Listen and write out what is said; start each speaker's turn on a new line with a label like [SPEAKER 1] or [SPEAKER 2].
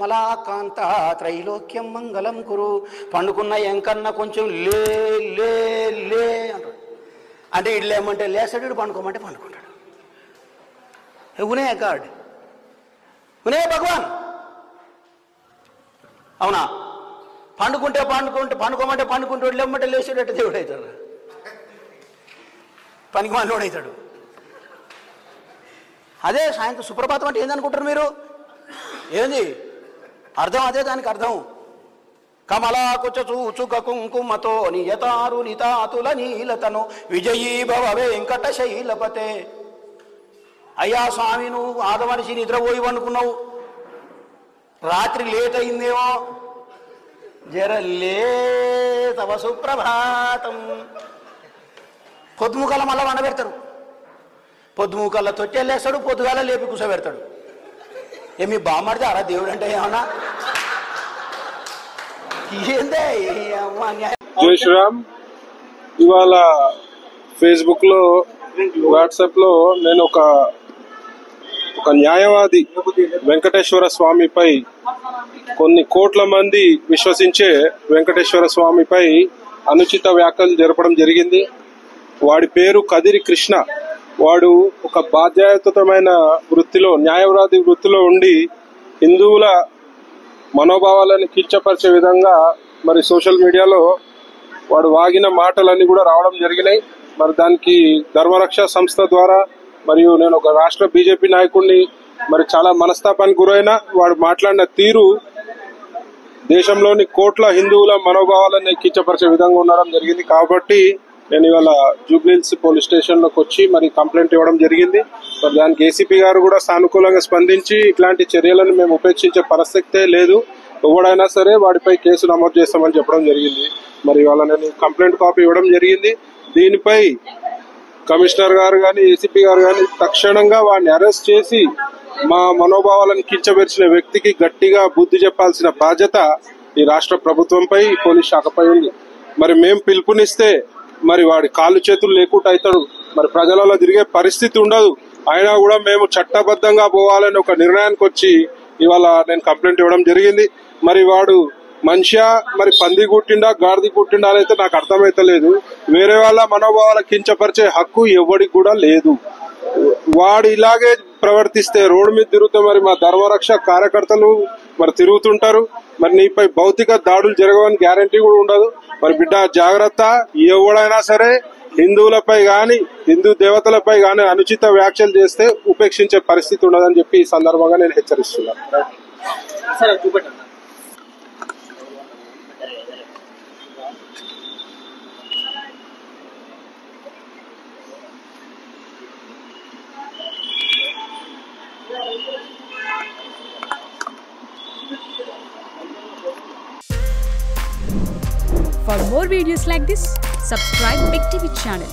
[SPEAKER 1] కమలాకాంత త్రైలోక్యం మంగళం కురు. పండుకున్న ఎంకన్నా కొంచెం లే లే లే అంటాడు. అంటే ఇటు లేమంటే లేస్తాడు, ఇటు పండుకోమంటే పండుకుంటాడు. ఉనే గాడ్, ఉనే భగవాన్. అవునా? పండుకోమంటే పండుకుంటాడు, లేమంటే లేచాడు. దేవుడు అవుతాడు, పనికి మనోడు అవుతాడు. అదే సాయంత్రం సుప్రభాతం అంటే ఏందనుకుంటారు మీరు? ఏంది అర్థం? అదే దానికి అర్థం. కమలాకుచ చూచుక కుంకుమతో నియతారు నితాతుల నీలతను విజయీ భవ వెంకట శైలపతే. అయ్యా స్వామి, నువ్వు ఆదమనిషి నిద్రపోయి అనుకున్నావు, రాత్రి లేట్ అయిందేమో, జరలే తవ సుప్రభాతం. పొద్దుముకల మళ్ళా వండబెడతారు, పొద్దుముకల్లా తొట్టెళ్ళేస్తాడు, పొద్దుగాల లేపి కూర్చోబెడతాడు. ఏమి బామ్మడితే అరా దేవుడు అంటే ఏమన్నా? ఏందే
[SPEAKER 2] జై శ్రీరామ్. ఇవాళ ఫేస్బుక్ లో, వాట్సాప్ లో నేను ఒక న్యాయవాది వెంకటేశ్వర స్వామిపై, కొన్ని కోట్ల మంది విశ్వసించే వెంకటేశ్వర స్వామిపై అనుచిత వ్యాఖ్యలు జరపడం జరిగింది. వాడి పేరు కదిరి కృష్ణ. వాడు ఒక బాధ్యతమైన వృత్తిలో, న్యాయవాది వృత్తిలో ఉండి హిందువుల మనోభావాలను కించపరిచే విధంగా మరి సోషల్ మీడియాలో వాడు వాగిన మాటలన్నీ కూడా రావడం జరిగినాయి. మరి దానికి ధర్మరక్ష సంస్థ ద్వారా, మరియు నేను ఒక రాష్ట్ర బీజేపీ నాయకుడిని, మరి చాలా మనస్తాపానికి గురైన వాడు మాట్లాడిన తీరు దేశంలోని కోట్ల హిందువుల మనోభావాలను కించపరిచే విధంగా ఉండడం జరిగింది. కాబట్టి నేను ఇవాళ జూబ్లీహిల్స్ పోలీస్ స్టేషన్ లోకి వచ్చి మరి కంప్లైంట్ ఇవ్వడం జరిగింది. మరి దానికి ఏసీపీ గారు కూడా సానుకూలంగా స్పందించి ఇట్లాంటి చర్యలను మేము ఉపేక్షించే పరిస్థితే లేదు, ఎవడైనా సరే వాడిపై కేసు నమోదు చేస్తామని చెప్పడం జరిగింది. మరి ఇవాళ నేను కంప్లైంట్ కాపీ ఇవ్వడం జరిగింది. దీనిపై కమిషనర్ గారు కానీ, ఏసీపీ గారు కానీ తక్షణంగా వాడిని అరెస్ట్ చేసి మా మనోభావాలను కించపరిచిన వ్యక్తికి గట్టిగా బుద్ధి చెప్పాల్సిన బాధ్యత ఈ రాష్ట్ర ప్రభుత్వంపై, పోలీస్ శాఖపై ఉంది. మరి మేము పిలుపునిస్తే మరి వాడి కాళ్ళు చేతులు లేకుండా అవుతాడు, మరి ప్రజలలో తిరిగే పరిస్థితి ఉండదు. అయినా కూడా మేము చట్టబద్ధంగా పోవాలని ఒక నిర్ణయానికి వచ్చి ఇవాళ నేను కంప్లైంట్ ఇవ్వడం జరిగింది. మరి వాడు మనిషా, మరి పంది కుట్టిండా గాడిది కుట్టిండా అయితే నాకు అర్థమైతలేదు. వేరే వాళ్ళ మనోభావాల కించపరిచే హక్కు ఎవరికి కూడా లేదు. వాడు ఇలాగే ప్రవర్తిస్తే రోడ్డు మీద తిరుగుతే మరి మా ధర్మరక్ష కార్యకర్తలు మరి తిరుగుతుంటారు. మరి నీపై భౌతిక దాడులు జరగవని గ్యారంటీ కూడా ఉండదు. మరి బిడ్డ జాగ్రత్త, ఎవడైనా సరే హిందువులపై గాని, హిందూ దేవతలపై గాని అనుచిత వ్యాఖ్యలు చేస్తే ఉపేక్షించే పరిస్థితి ఉండదని చెప్పి ఈ సందర్భంగా నేను హెచ్చరిస్తున్నాను.
[SPEAKER 3] For more videos like this, subscribe Big TV channel.